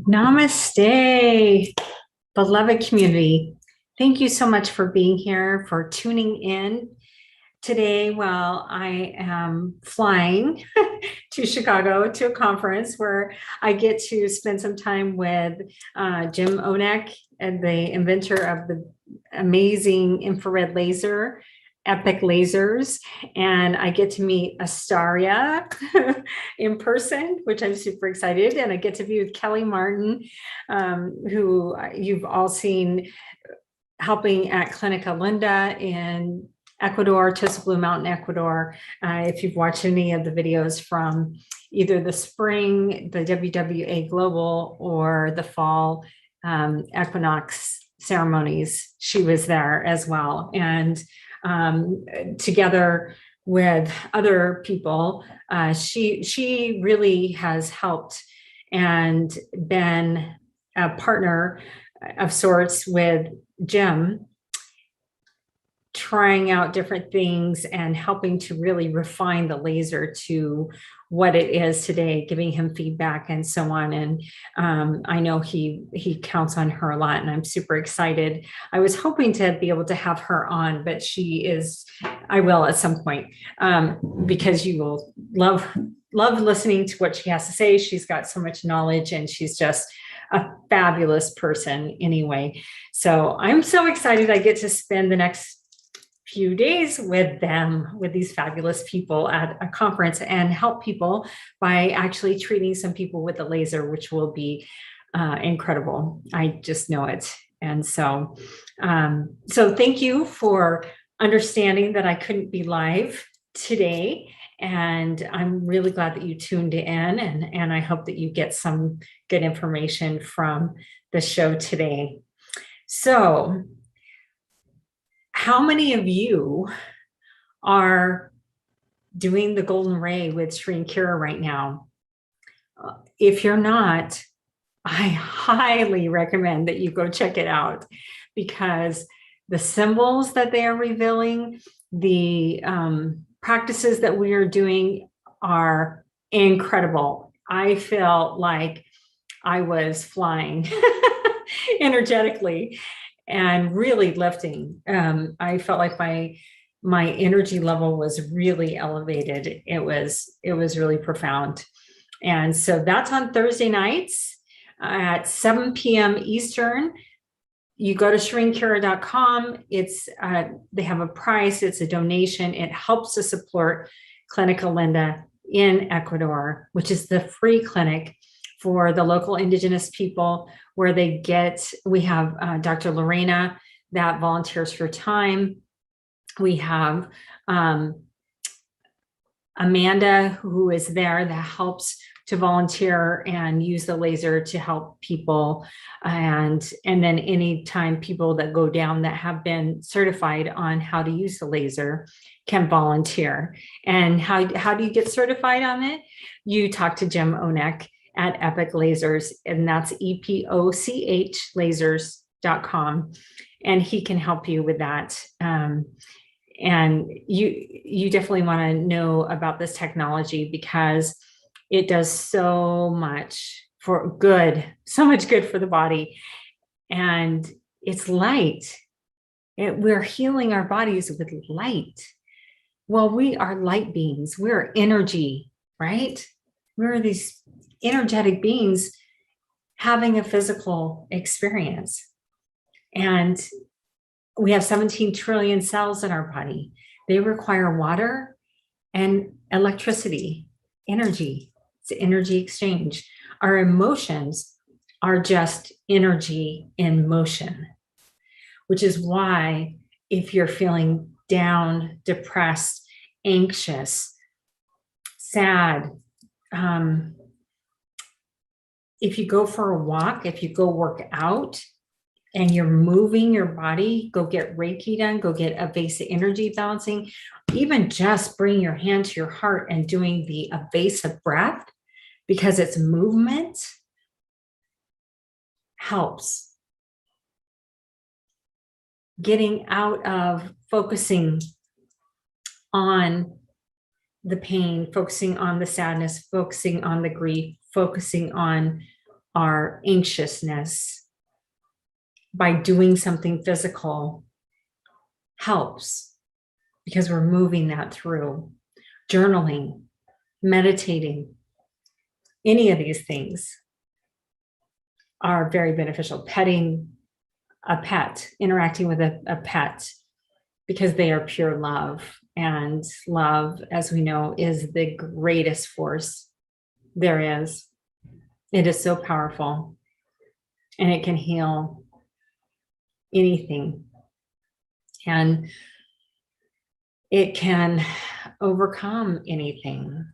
Namaste, beloved community. Thank you so much for being here, for tuning in today while I am flying to Chicago to a conference where I get to spend some time with Jim Onek, and the inventor of the amazing infrared laser, Epic Lasers, and I get to meet Astaria in person, which I'm super excited, and I get to be with Kelly Martin, who you've all seen helping at Clinica Linda in Ecuador, Tosa Blue Mountain, Ecuador. If you've watched any of the videos from either the spring, the WWA Global, or the fall equinox ceremonies, she was there as well. And together with other people, she really has helped and been a partner of sorts with Jim, trying out different things and helping to really refine the laser to what it is today, giving him feedback and so on. And I know he counts on her a lot, and I'm super excited. I was hoping to be able to have her on, but I will at some point, because you will love listening to what she has to say. She's got so much knowledge, and she's just a fabulous person anyway. So I'm so excited I get to spend the next few days with them, with these fabulous people at a conference, and help people by actually treating some people with the laser, which will be incredible. I just know it. And so thank you for understanding that I couldn't be live today. And I'm really glad that you tuned in, and I hope that you get some good information from the show today. So, how many of you are doing the Golden Ray with Sri and Kira right now? If you're not, I highly recommend that you go check it out, because the symbols that they are revealing, the practices that we are doing are incredible. I felt like I was flying energetically and really lifting. I felt like my energy level was really elevated. It was really profound. And so that's on Thursday nights at 7 p.m. Eastern. You go to shrinkcura.com. It's they have a price. It's a donation. It helps to support Clinica Linda in Ecuador, which is the free clinic for the local indigenous people, where we have Dr. Lorena that volunteers for time. We have Amanda, who is there, that helps to volunteer and use the laser to help people. And then anytime people that go down that have been certified on how to use the laser can volunteer. And how do you get certified on it? You talk to Jim Onek at Epic Lasers, and that's EPOCH lasers.com. And he can help you with that. And you definitely want to know about this technology, because it does so much good for the body. And it's light. We're healing our bodies with light. Well, we are light beings. We're energy, right? We're these energetic beings having a physical experience. And we have 17 trillion cells in our body. They require water and electricity, energy. It's energy exchange. Our emotions are just energy in motion, which is why if you're feeling down, depressed, anxious, sad, if you go for a walk, if you go work out and you're moving your body, go get Reiki done, go get a basic energy balancing, even just bring your hand to your heart and doing the evasive breath, because it's movement, helps. Getting out of focusing on the pain, focusing on the sadness, focusing on the grief, focusing on our anxiousness by doing something physical helps, because we're moving that through. Journaling, meditating, any of these things are very beneficial. Petting a pet, interacting with a pet, because they are pure love. And love, as we know, is the greatest force there is. It is so powerful, and it can heal anything. And it can overcome anything.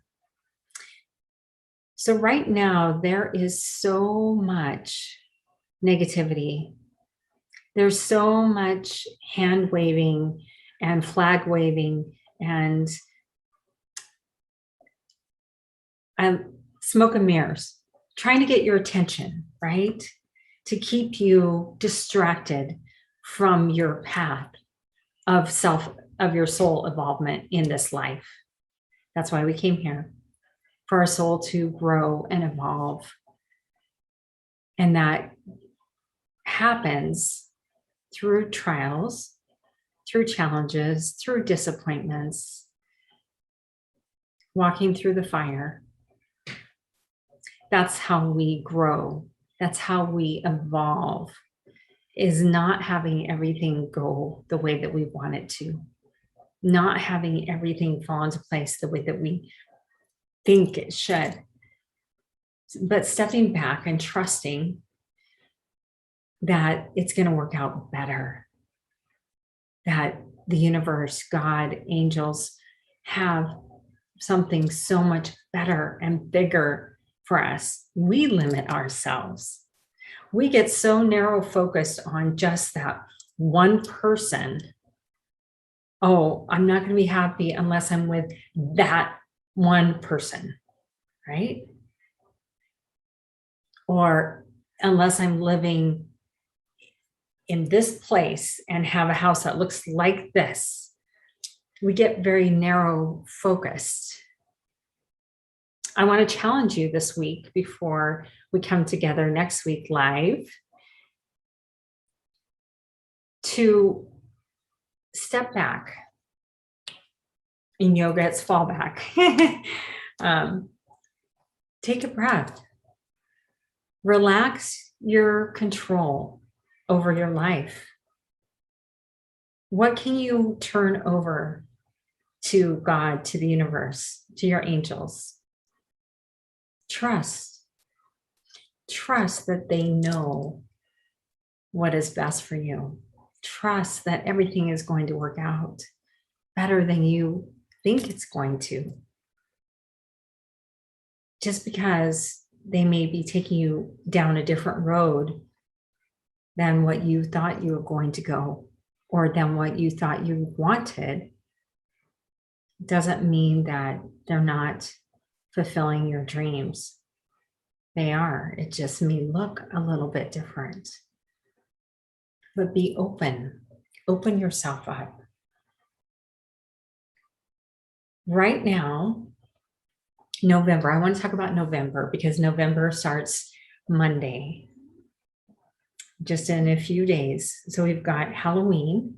So right now, there is so much negativity. There's so much hand waving and flag waving and smoke and mirrors, trying to get your attention, right? To keep you distracted from your path of your soul involvement in this life. That's why we came here, for our soul to grow and evolve. And that happens through trials, through challenges, through disappointments, walking through the fire. That's how we grow. That's how we evolve, is not having everything go the way that we want it to, not having everything fall into place the way that we think it should, but stepping back and trusting that it's going to work out better, that the universe, God, angels have something so much better and bigger for us. We limit ourselves. We get so narrow focused on just that one person. Oh, I'm not going to be happy unless I'm with that one person, right? Or unless I'm living in this place and have a house that looks like this. We get very narrow focused. I want to challenge you this week, before we come together next week live, to step back. In yoga, it's fall back. Take a breath. Relax your control over your life. What can you turn over to God, to the universe, to your angels? Trust. Trust that they know what is best for you. Trust that everything is going to work out better than you think it's going to. Just because they may be taking you down a different road than what you thought you were going to go, or than what you thought you wanted, doesn't mean that they're not fulfilling your dreams. They are. It just may look a little bit different. But be open. Open yourself up. Right now, November, I want to talk about November, because November starts Monday, just in a few days. So we've got Halloween,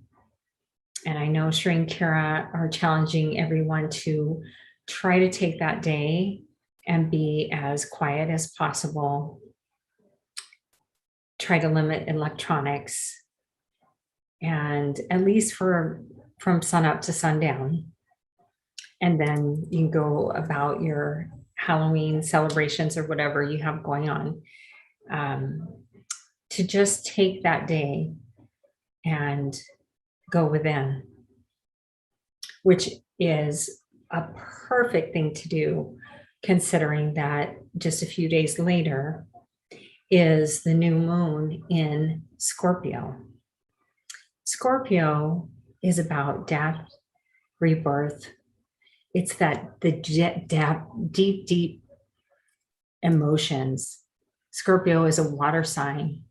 and I know Sri and Kara are challenging everyone to try to take that day and be as quiet as possible. Try to limit electronics, and at least from sunup to sundown. And then you can go about your Halloween celebrations or whatever you have going on. To just take that day and go within, which is a perfect thing to do, considering that just a few days later is the new moon in Scorpio. Scorpio is about death, rebirth. It's the deep emotions. Scorpio is a water sign.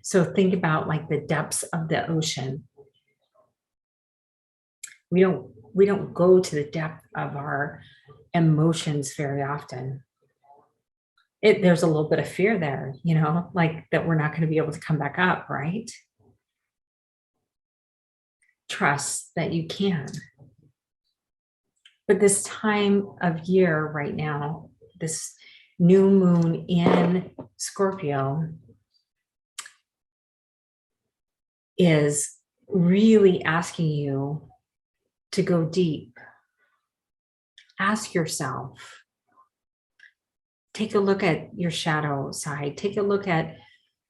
So think about like the depths of the ocean. We don't go to the depth of our emotions very often. there's a little bit of fear there, like that we're not going to be able to come back up, right? Trust that you can. But this time of year right now, this new moon in Scorpio is really asking you to go deep. Ask yourself, take a look at your shadow side, take a look at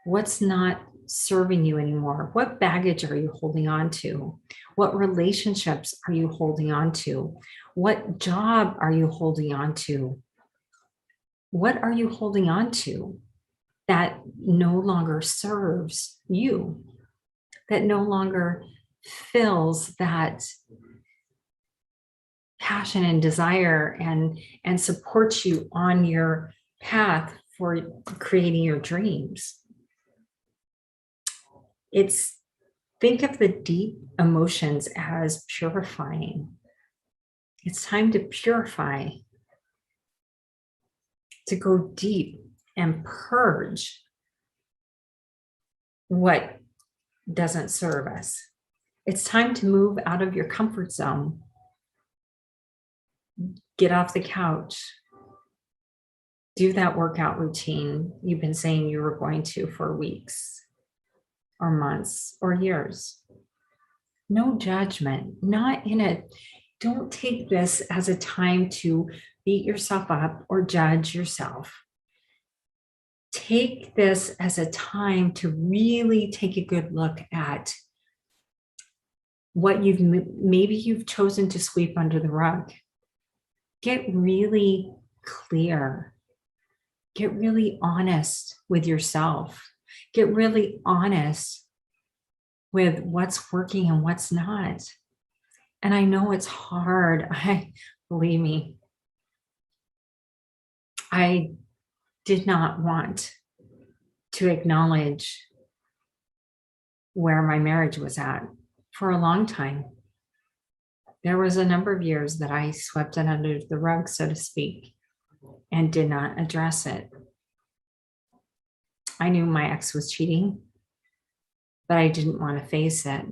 what's not serving you anymore. What baggage are you holding on to? What relationships are you holding on to? What job are you holding on to? What are you holding on to that no longer serves you, that no longer fills that passion and desire and supports you on your path for creating your dreams? Think of the deep emotions as purifying. It's time to purify, to go deep and purge what doesn't serve us. It's time to move out of your comfort zone. Get off the couch. Do that workout routine you've been saying you were going to for weeks or months or years. No judgment, don't take this as a time to beat yourself up or judge yourself. Take this as a time to really take a good look at what maybe you've chosen to sweep under the rug. Get really clear. Get really honest with yourself. Get really honest with what's working and what's not. And I know it's hard. Believe me, I did not want to acknowledge where my marriage was at for a long time. There was a number of years that I swept it under the rug, so to speak, and did not address it. I knew my ex was cheating, but I didn't want to face it.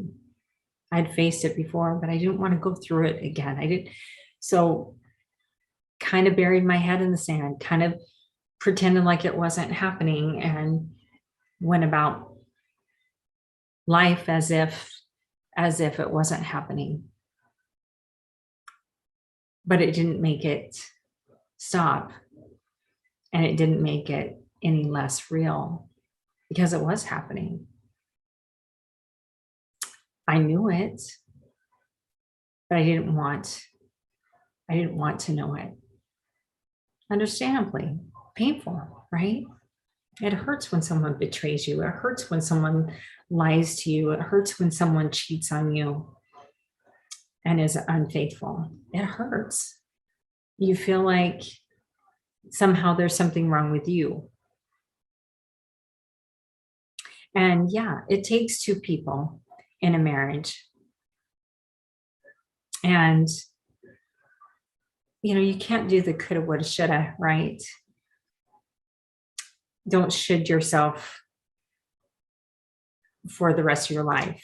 I'd faced it before, but I didn't want to go through it again. So kind of buried my head in the sand, kind of pretended like it wasn't happening, and went about life as if it wasn't happening. But it didn't make it stop, and it didn't make it any less real, because it was happening. I knew it, but I didn't want to know it. Understandably painful, right? It hurts when someone betrays you. It hurts when someone lies to you. It hurts when someone cheats on you and is unfaithful. It hurts. You feel like somehow there's something wrong with you. And yeah, it takes two people in a marriage. And, you can't do the coulda, woulda, shoulda, right? Don't should yourself for the rest of your life,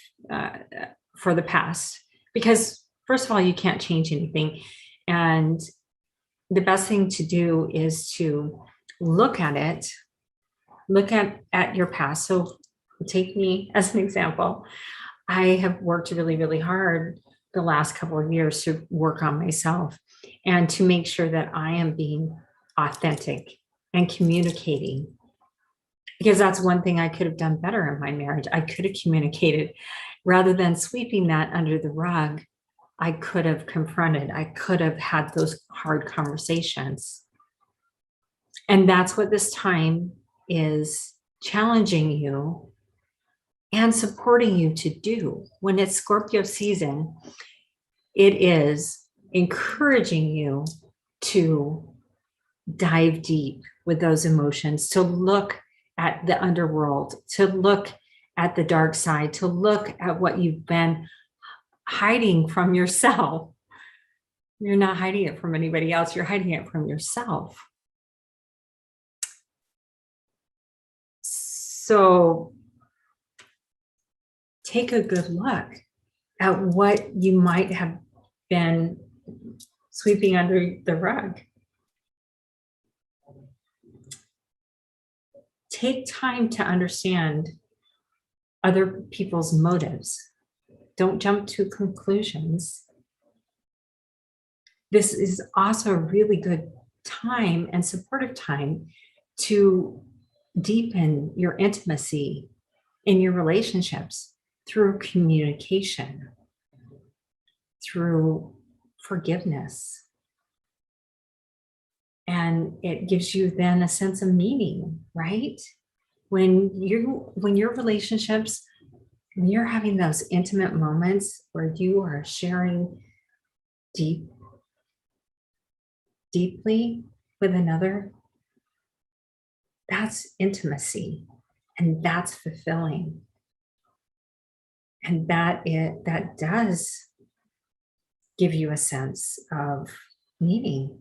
for the past, because first of all, you can't change anything. And the best thing to do is to look at it, look at your past. So take me as an example. I have worked really, really hard the last couple of years to work on myself and to make sure that I am being authentic and communicating, because that's one thing I could have done better in my marriage. I could have communicated rather than sweeping that under the rug. I could have confronted, I could have had those hard conversations. And that's what this time is challenging you and supporting you to do. When it's Scorpio season, it is encouraging you to dive deep with those emotions, to look at the underworld, to look at the dark side, to look at what you've been hiding from yourself. You're not hiding it from anybody else. You're hiding it from yourself. So take a good look at what you might have been sweeping under the rug. Take time to understand other people's motives. Don't jump to conclusions. This is also a really good time and supportive time to deepen your intimacy in your relationships through communication, through forgiveness. And it gives you then a sense of meaning, right? When your relationships, when you're having those intimate moments where you are sharing deeply with another, that's intimacy, and that's fulfilling. And that does give you a sense of meaning.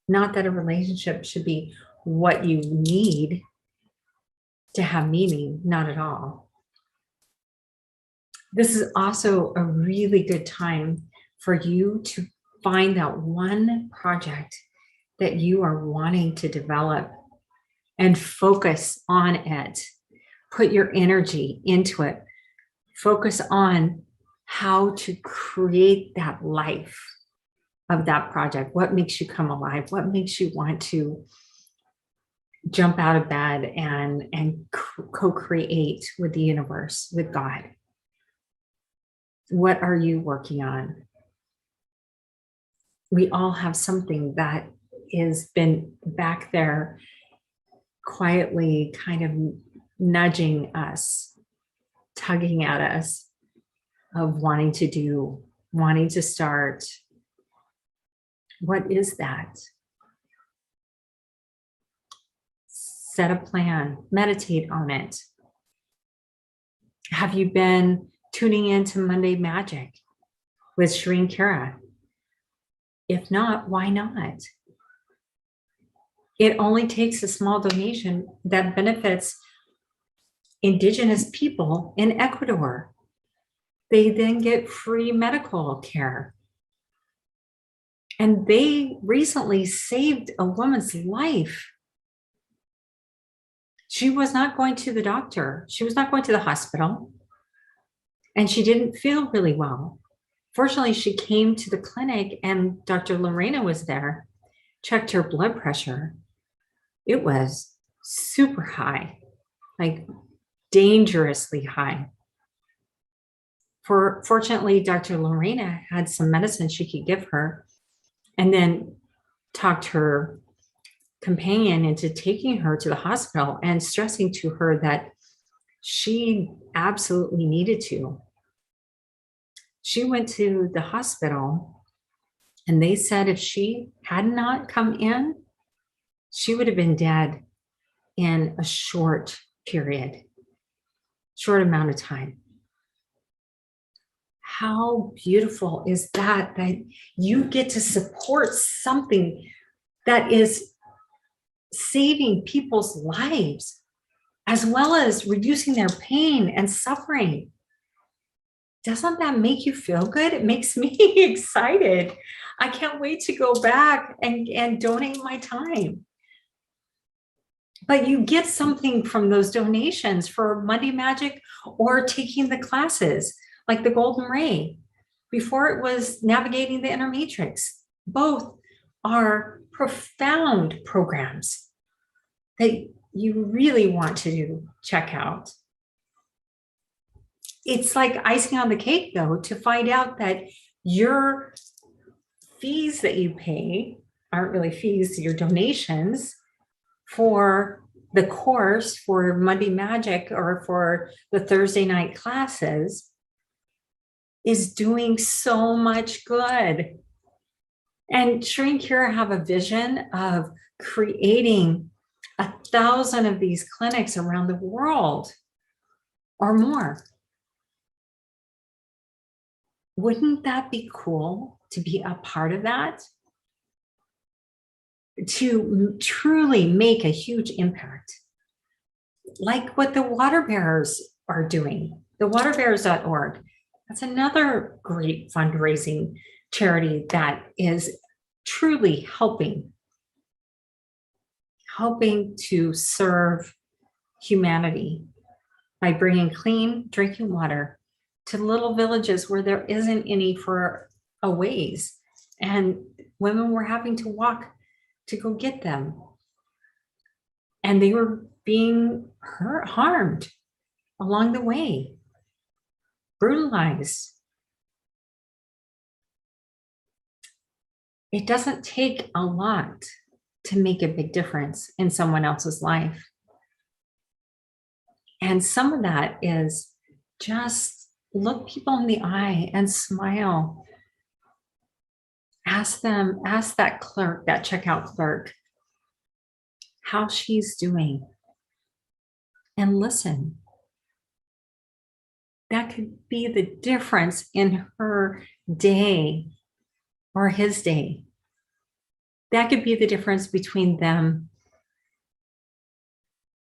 Not that a relationship should be what you need to have meaning, not at all. This is also a really good time for you to find that one project that you are wanting to develop and focus on it. Put your energy into it. Focus on how to create that life of that project. What makes you come alive? What makes you want to jump out of bed and co-create with the universe, with God? What are you working on? We all have something that has been back there quietly kind of nudging us, tugging at us, of wanting to do, wanting to start. What is that? Set a plan, meditate on it. Have you been tuning into Monday Magic with Shereen Kara? If not, why not? It only takes a small donation that benefits Indigenous people in Ecuador. They then get free medical care. And they recently saved a woman's life. She was not going to the doctor. She was not going to the hospital. And she didn't feel really well. Fortunately, she came to the clinic and Dr. Lorena was there, checked her blood pressure. It was super high, like dangerously high. Fortunately, Dr. Lorena had some medicine she could give her and then talked her companion into taking her to the hospital and stressing to her that she absolutely needed to. She went to the hospital and they said if she had not come in, she would have been dead in a short amount of time. How beautiful is that, that you get to support something that is saving people's lives, as well as reducing their pain and suffering. Doesn't that make you feel good? It makes me excited. I can't wait to go back and donate my time. But you get something from those donations for Monday Magic or taking the classes like the Golden Ray. Before it was Navigating the Inner Matrix. Both are profound programs that you really want to check out. It's like icing on the cake, though, to find out that your fees that you pay aren't really fees, your donations for the course, for Monday Magic or for the Thursday night classes is doing so much good. And Shereen Kira have a vision of creating 1,000 of these clinics around the world or more. Wouldn't that be cool to be a part of that? To truly make a huge impact like what the water bearers are doing, the waterbearers.org. That's another great fundraising charity that is truly helping to serve humanity by bringing clean drinking water to little villages where there isn't any for a ways. And women were having to walk to go get them. And they were being harmed along the way, brutalized. It doesn't take a lot to make a big difference in someone else's life. And some of that is just look people in the eye and smile. Ask that clerk, that checkout clerk, how she's doing, and listen. That could be the difference in her day or his day. That could be the difference between them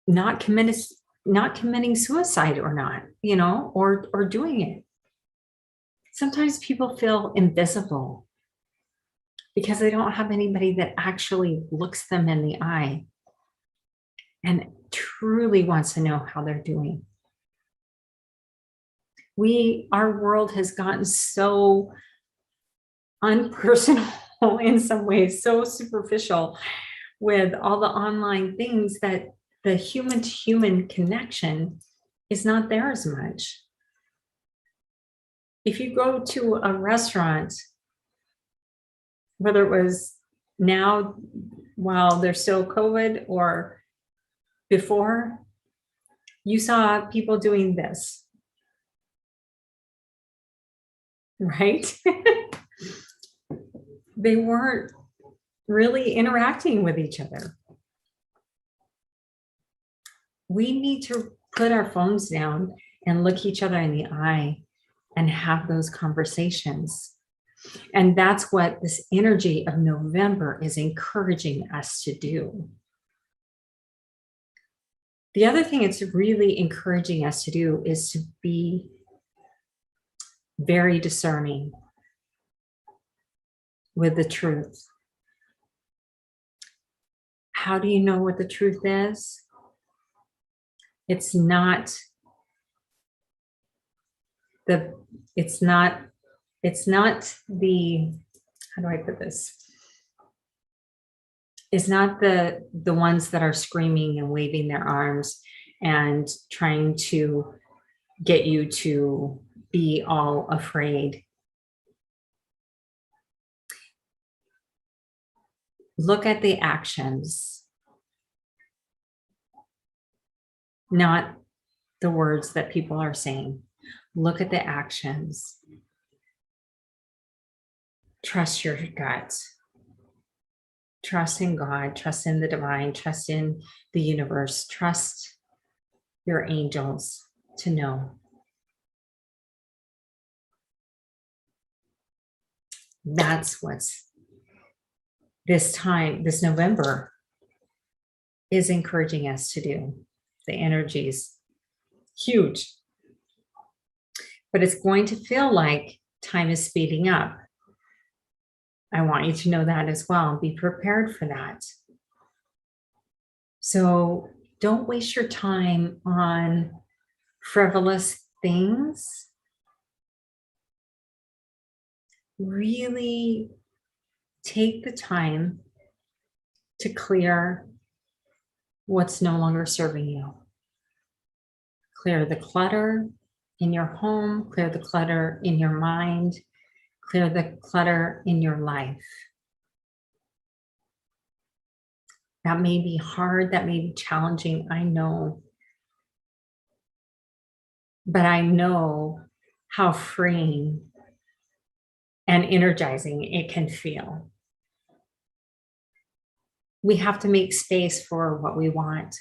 not committing suicide or not, or doing it. Sometimes people feel invisible because they don't have anybody that actually looks them in the eye and truly wants to know how they're doing. Our world has gotten so unpersonal in some ways, so superficial with all the online things that the human to human connection is not there as much. If you go to a restaurant, whether it was now while there's still COVID or before, you saw people doing this, right? They weren't really interacting with each other. We need to put our phones down and look each other in the eye and have those conversations. And that's what this energy of November is encouraging us to do. The other thing it's really encouraging us to do is to be very discerning with the truth. How do you know what the truth is? It's not the, how do I put this? It's not the ones that are screaming and waving their arms and trying to get you to be all afraid. Look at the actions, not the words that people are saying. Look at the actions. Trust your gut. Trust in God, trust in the divine, trust in the universe, trust your angels to know. That's what's this November is encouraging us to do. The energy's huge, but it's going to feel like time is speeding up. I want you to know that as well. Be prepared for that. So don't waste your time on frivolous things. Really take the time to clear what's no longer serving you. Clear the clutter in your home, clear the clutter in your mind, clear the clutter in your life. That may be hard, that may be challenging, I know. But I know how freeing and energizing it can feel. We have to make space for what we want.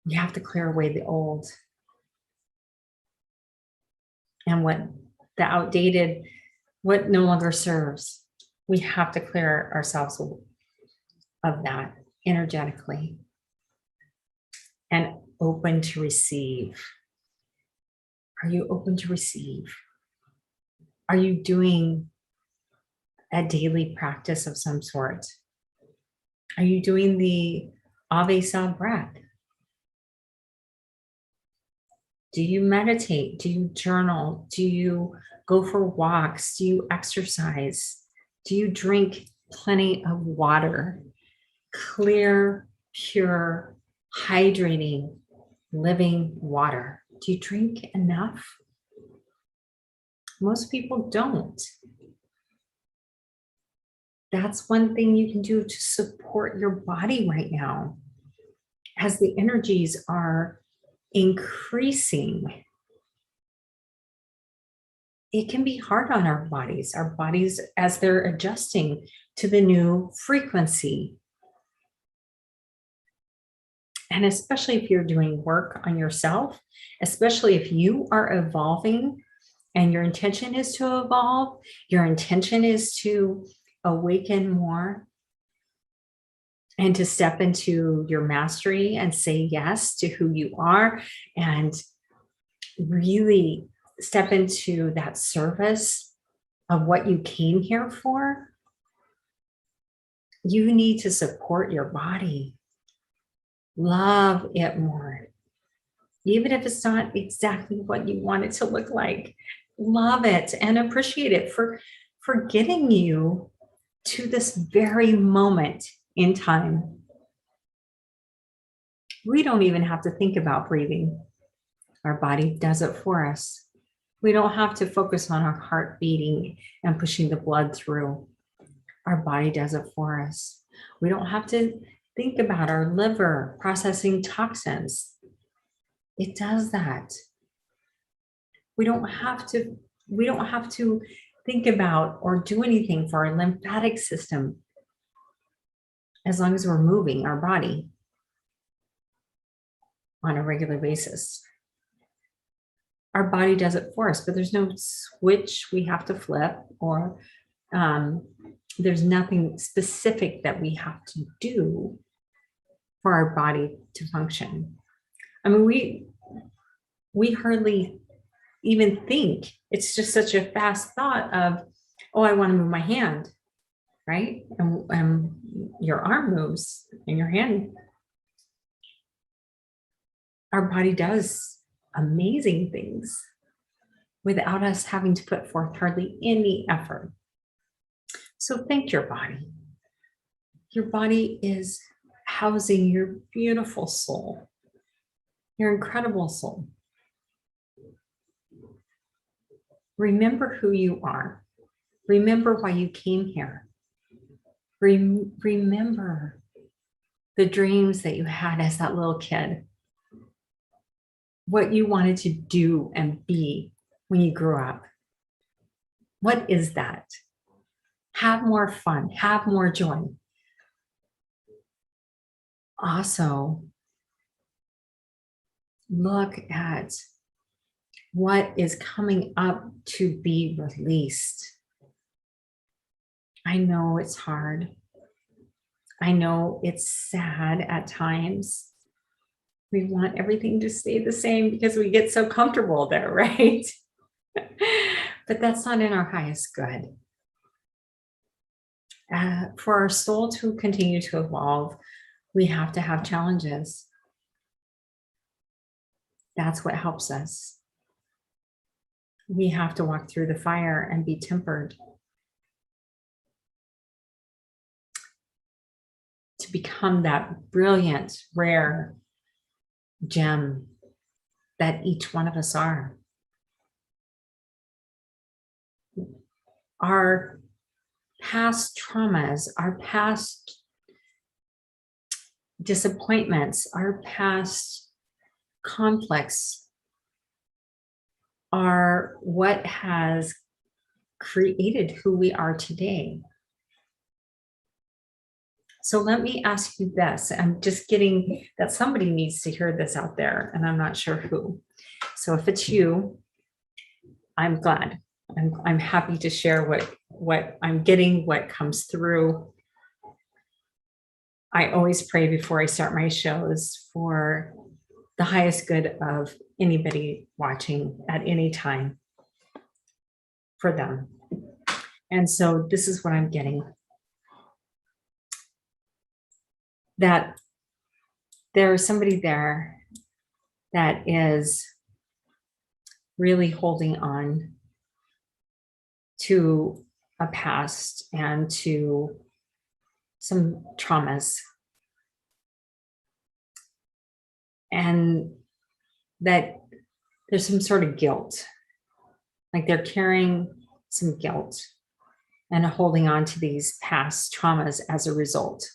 We have to clear away the old and what the outdated, what no longer serves. We have to clear ourselves of that energetically. and open to receive? Are you open to receive? Are you doing a daily practice of some sort? Are you doing the Ave Sound breath? Do you meditate? Do you journal? Do you go for walks? Do you exercise? Do you drink plenty of water? Clear, pure, hydrating, living water. Do you drink enough? Most people don't. That's one thing you can do to support your body right now. As the energies are increasing, it can be hard on our bodies as they're adjusting to the new frequency. And especially if you're doing work on yourself, especially if you are evolving and your intention is to evolve, your intention is to awaken more and to step into your mastery and say yes to who you are and really step into that service of what you came here for, you need to support your body. Love it more. Even if it's not exactly what you want it to look like, love it and appreciate it for getting you to this very moment in time. We don't even have to think about breathing. Our body does it for us. We don't have to focus on our heart beating and pushing the blood through. Our body does it for us. We don't have to think about our liver processing toxins. It does that. We don't have to think about or do anything for our lymphatic system as long as we're moving our body on a regular basis. Our body does it for us, but there's no switch we have to flip, or there's nothing specific that we have to do for our body to function. I mean, we hardly even think. It's just such a fast thought of, oh, I want to move my hand, right? And your arm moves and your hand. Our body does amazing things without us having to put forth hardly any effort. So thank your body. Your body is housing your beautiful soul, your incredible soul. Remember who you are. Remember why you came here. Remember the dreams that you had as that little kid. What you wanted to do and be when you grew up. What is that? Have more fun, have more joy. Also, look at what is coming up to be released. I know it's hard. I know it's sad at times. We want everything to stay the same because we get so comfortable there, right? But that's not in our highest good. For our soul to continue to evolve, we have to have challenges. That's what helps us. We have to walk through the fire and be tempered to become that brilliant, rare gem that each one of us are. Our past traumas, our past disappointments, our past conflicts are what has created who we are today. So let me ask you this. I'm just getting that somebody needs to hear this out there, and I'm not sure who. So if it's you, I'm glad. I'm happy to share what I'm getting, what comes through. I always pray before I start my shows for the highest good of anybody watching at any time for them. And so this is what I'm getting. That there's somebody there that is really holding on to a past and to some traumas. And that there's some sort of guilt, like they're carrying some guilt and holding on to these past traumas as a result.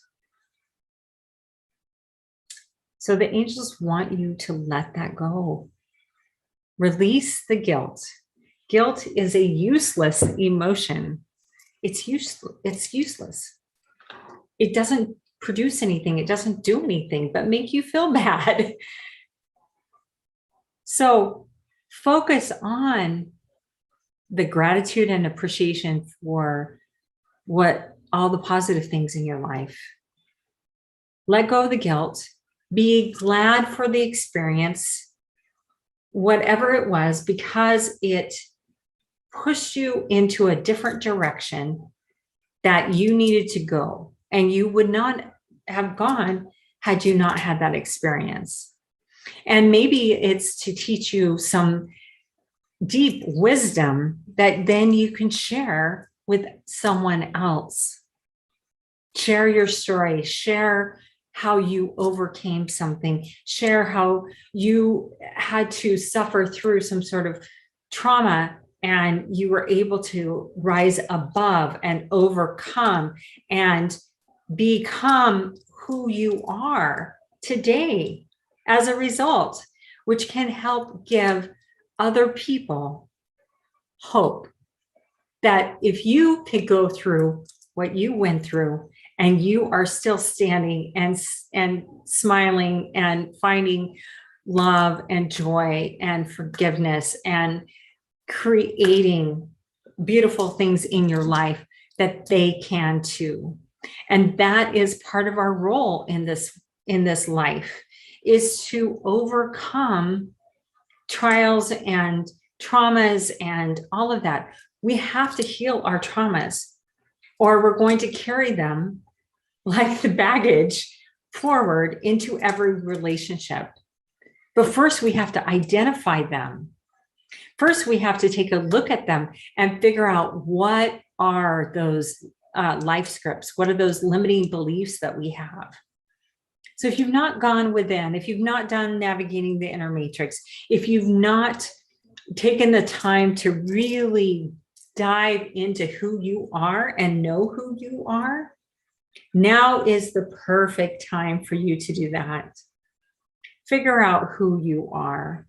So the angels want you to let that go. Release the guilt. Guilt is a useless emotion. It's useless. It doesn't produce anything. It doesn't do anything but make you feel bad. So focus on the gratitude and appreciation for what all the positive things in your life. Let go of the guilt. Be glad for the experience, whatever it was, because it pushed you into a different direction that you needed to go. And you would not have gone had you not had that experience. And maybe it's to teach you some deep wisdom that then you can share with someone else. Share your story, share how you overcame something, share how you had to suffer through some sort of trauma and you were able to rise above and overcome and become who you are today as a result, which can help give other people hope that if you could go through what you went through and you are still standing and smiling and finding love and joy and forgiveness and creating beautiful things in your life, that they can too. And that is part of our role in this life, is to overcome trials and traumas and all of that. We have to heal our traumas, or we're going to carry them like the baggage forward into every relationship. But first, we have to identify them. First, we have to take a look at them and figure out what are those life scripts, what are those limiting beliefs that we have. So if you've not gone within, if you've not done navigating the inner matrix, if you've not taken the time to really dive into who you are and know who you are, now is the perfect time for you to do that. Figure out who you are.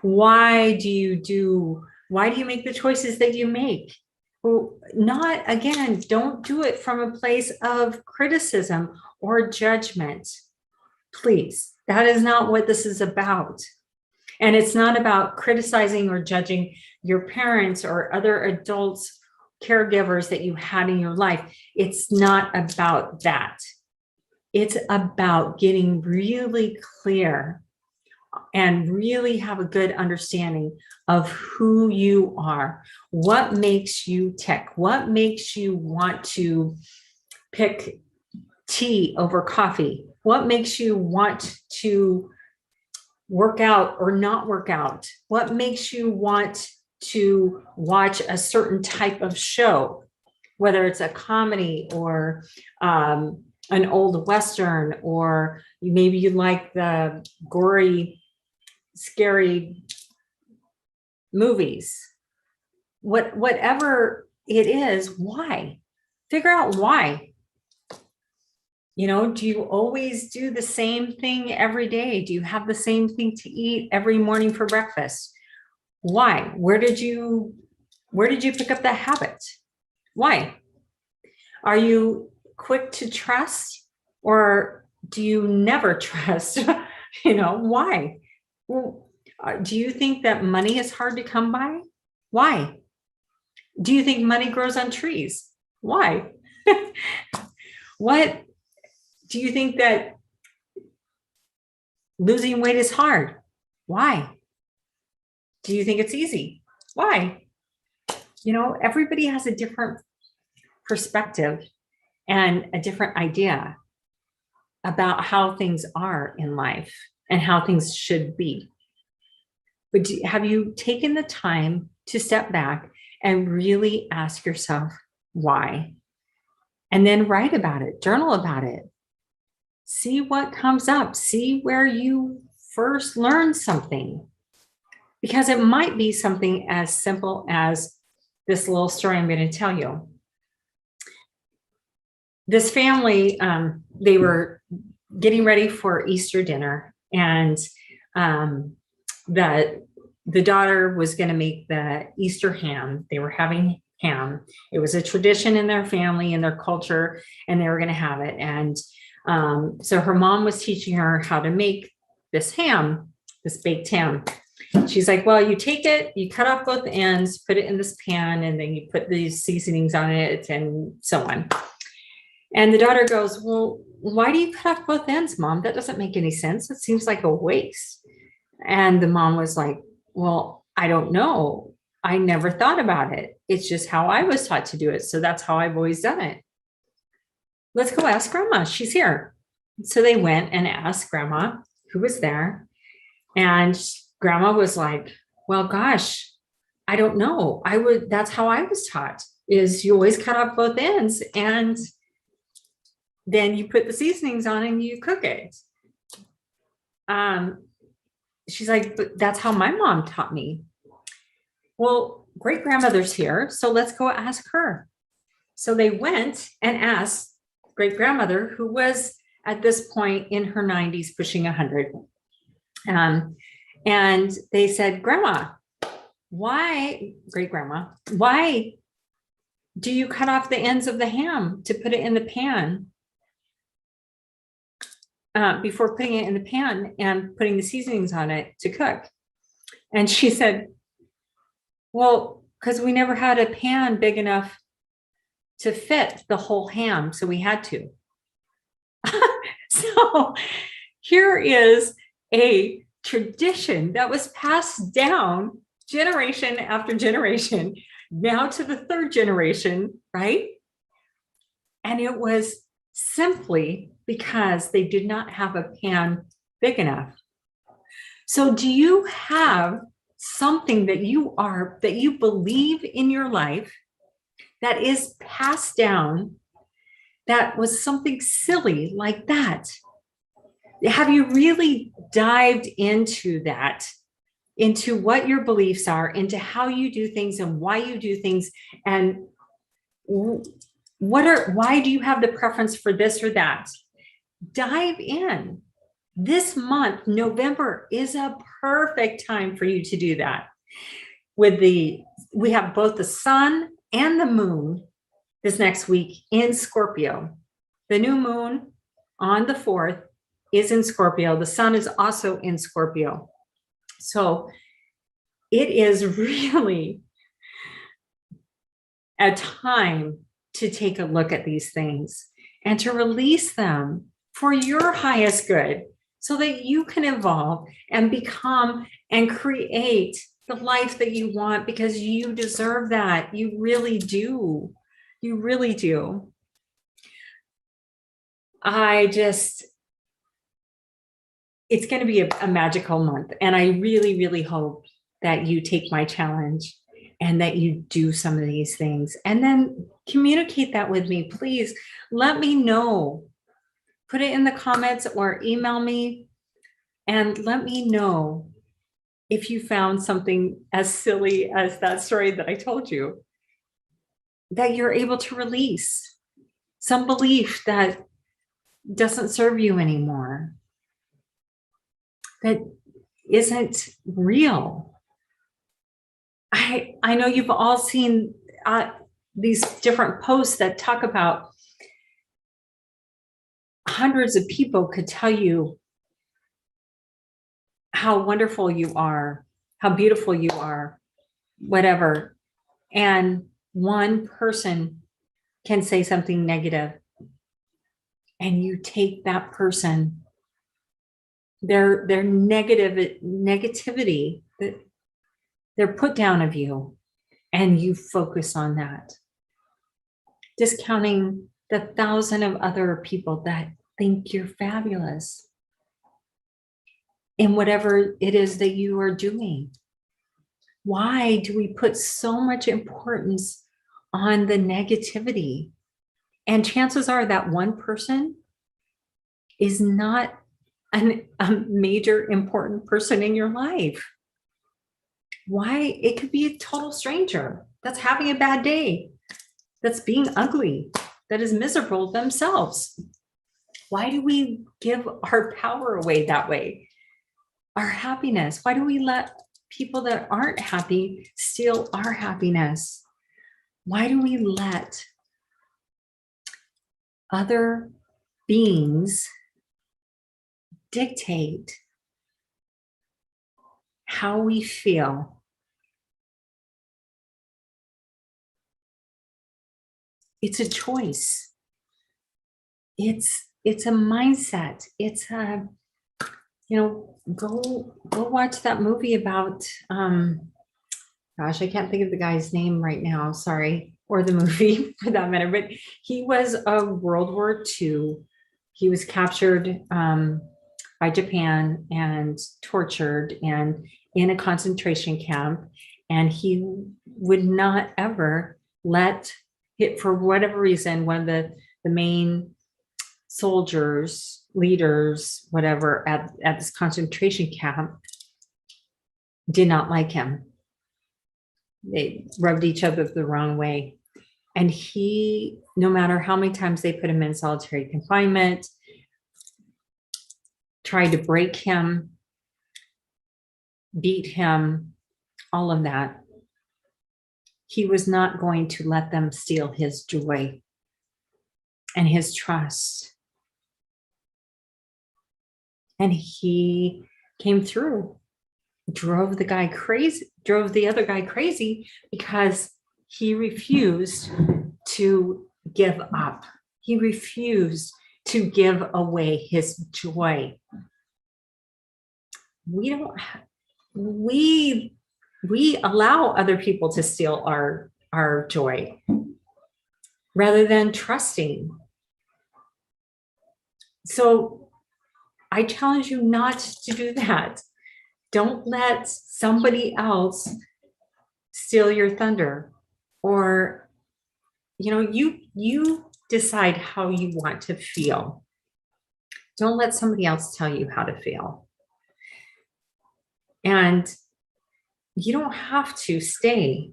Why do you make the choices that you make? Well, don't do it from a place of criticism or judgment. Please, that is not what this is about. And it's not about criticizing or judging your parents or other adults, caregivers that you had in your life. It's not about that. It's about getting really clear and really have a good understanding of who you are, what makes you tick, what makes you want to pick tea over coffee, what makes you want to work out or not work out, what makes you want to watch a certain type of show, whether it's a comedy or an old Western, or maybe you like the gory, scary movies. Whatever it is, why? Figure out why. Do you always do the same thing every day? Do you have the same thing to eat every morning for breakfast? Why? Where did you pick up that habit? Why? Are you quick to trust, or do you never trust? Why? Well, do you think that money is hard to come by? Why? Do you think money grows on trees? Why? What do you think that Losing weight is hard. Why? Do you think it's easy? Why? You know, everybody has a different perspective and a different idea about how things are in life and how things should be. But have you taken the time to step back and really ask yourself why? And then write about it, journal about it. See what comes up. See where you first learned something. Because it might be something as simple as this little story I'm going to tell you. This family, they were getting ready for Easter dinner, and the daughter was going to make the Easter ham. They were having ham. It was a tradition in their family and their culture, and they were going to have it. And so her mom was teaching her how to make this ham, this baked ham. She's like, well, you take it, you cut off both ends, put it in this pan, and then you put these seasonings on it and so on. And the daughter goes, well, why do you cut off both ends, Mom? That doesn't make any sense. It seems like a waste. And the mom was like, well, I don't know. I never thought about it. It's just how I was taught to do it. So that's how I've always done it. Let's go ask Grandma. She's here. So they went and asked Grandma, who was there. And Grandma was like, well, gosh, I don't know. That's how I was taught, is you always cut off both ends and then you put the seasonings on and you cook it. She's like, but that's how my mom taught me. Well, great grandmother's here, so let's go ask her. So they went and asked great grandmother, who was at this point in her 90s, pushing 100. And they said, Grandma, great grandma, why do you cut off the ends of the ham to put it in the pan before putting it in the pan and putting the seasonings on it to cook? And she said, well, because we never had a pan big enough to fit the whole ham, so we had to. So here is a tradition that was passed down generation after generation, now to the third generation, right? And it was simply because they did not have a pan big enough. So do you have something that you believe in your life that is passed down, that was something silly like that? Have you really dived into that, into what your beliefs are, into how you do things and why you do things, and why do you have the preference for this or that? Dive in. This month, November, is a perfect time for you to do that. We have both the sun and the moon this next week in Scorpio. The new moon on the 4th is in Scorpio. The sun is also in Scorpio. So it is really a time to take a look at these things and to release them for your highest good, so that you can evolve and become and create the life that you want, because you deserve that. You really do. You really do. It's going to be a magical month. And I really, really hope that you take my challenge and that you do some of these things, and then communicate that with me. Please let me know. Put it in the comments or email me and let me know if you found something as silly as that story that I told you, that you're able to release some belief that doesn't serve you anymore, that isn't real. I know you've all seen these different posts that talk about hundreds of people could tell you how wonderful you are, how beautiful you are, whatever. And one person can say something negative, and you take that person their negativity, their put down of you, and you focus on that, discounting the 1,000 of other people that think you're fabulous in whatever it is that you are doing. Why do we put so much importance on the negativity? And chances are that one person is not a major important person in your life. Why? It could be a total stranger that's having a bad day, that's being ugly, that is miserable themselves. Why do we give our power away that way? Our happiness. Why do we let people that aren't happy steal our happiness? Why do we let other beings dictate how we feel? It's a choice. It's a mindset. It's a, go watch that movie about, gosh, I can't think of the guy's name right now. Sorry. Or the movie for that matter, but he was a World War II. He was captured by Japan and tortured and in a concentration camp. And he would not ever let it, for whatever reason, one of the main soldiers, leaders, whatever, at this concentration camp did not like him. They rubbed each other the wrong way. And he, no matter how many times they put him in solitary confinement, tried to break him, beat him, all of that, he was not going to let them steal his joy and his trust. And he came through, drove the other guy crazy because he refused to give up. He refused to give away his joy. We allow other people to steal our joy rather than trusting. So I challenge you not to do that. Don't let somebody else steal your thunder, or you decide how you want to feel. Don't let somebody else tell you how to feel. And you don't have to stay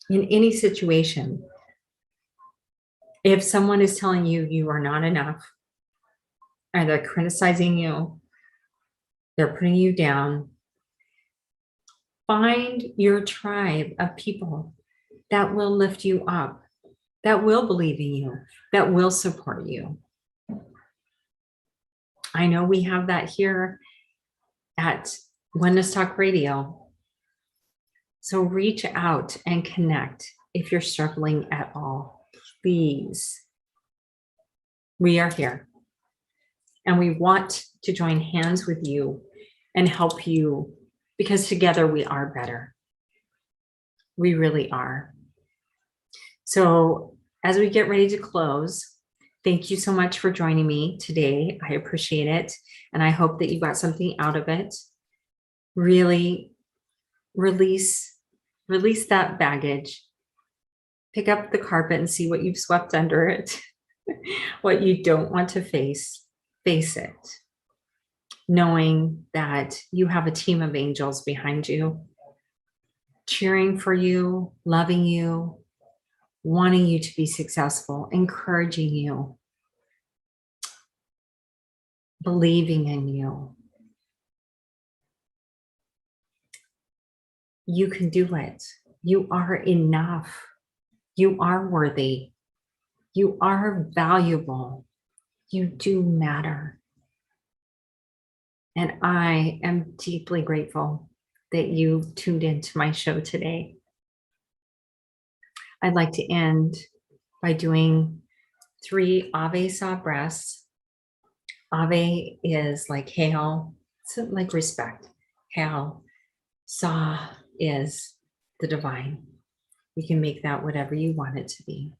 in any situation. If someone is telling you you are not enough, or they're criticizing you, they're putting you down, find your tribe of people that will lift you up, that will believe in you, that will support you. I know we have that here at Oneness Talk Radio. So reach out and connect if you're struggling at all. Please. We are here. And we want to join hands with you and help you, because together we are better. We really are. So as we get ready to close, thank you so much for joining me today. I appreciate it. And I hope that you got something out of it. Really release that baggage. Pick up the carpet and see what you've swept under it, what you don't want to face it, knowing that you have a team of angels behind you, cheering for you, loving you, wanting you to be successful, encouraging you, believing in you. You can do it. You are enough. You are worthy. You are valuable. You do matter. And I am deeply grateful that you tuned into my show today. I'd like to end by doing 3 Ave Sa breaths. Ave is like hail, So like respect, how Sa is the divine. You can make that whatever you want it to be.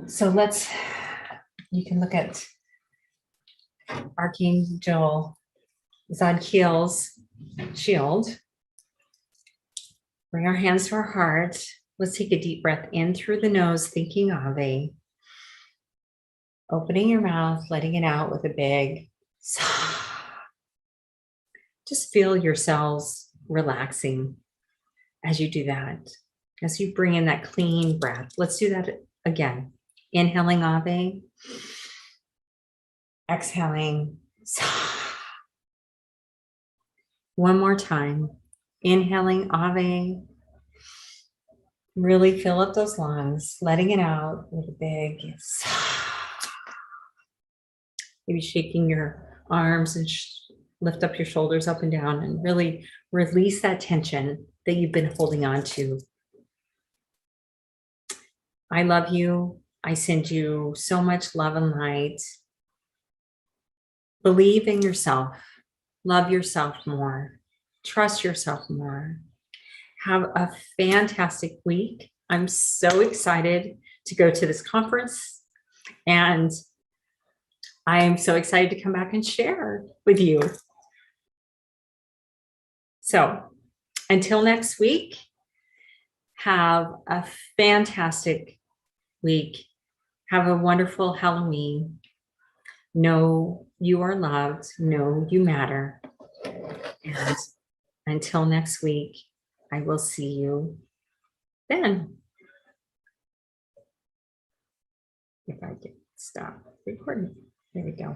So you can look at Archangel Zadkiel's shield. Bring our hands to our heart. Let's take a deep breath in through the nose, thinking Ave. Opening your mouth, letting it out with a big sigh. Just feel yourselves relaxing as you do that. As you bring in that clean breath. Let's do that again. Inhaling Ave. Exhaling. Sigh. One more time. Inhaling Ave. Really fill up those lungs, letting it out with a big sigh. Maybe shaking your arms and lift up your shoulders up and down and really release that tension that you've been holding on to. I love you. I send you so much love and light. Believe in yourself. Love yourself more. Trust yourself more. Have a fantastic week. I'm so excited to go to this conference, and I am so excited to come back and share with you. So until next week, have a fantastic week. Have a wonderful Halloween. Know you are loved. Know you matter. And until next week, I will see you then. If I can stop recording. There we go.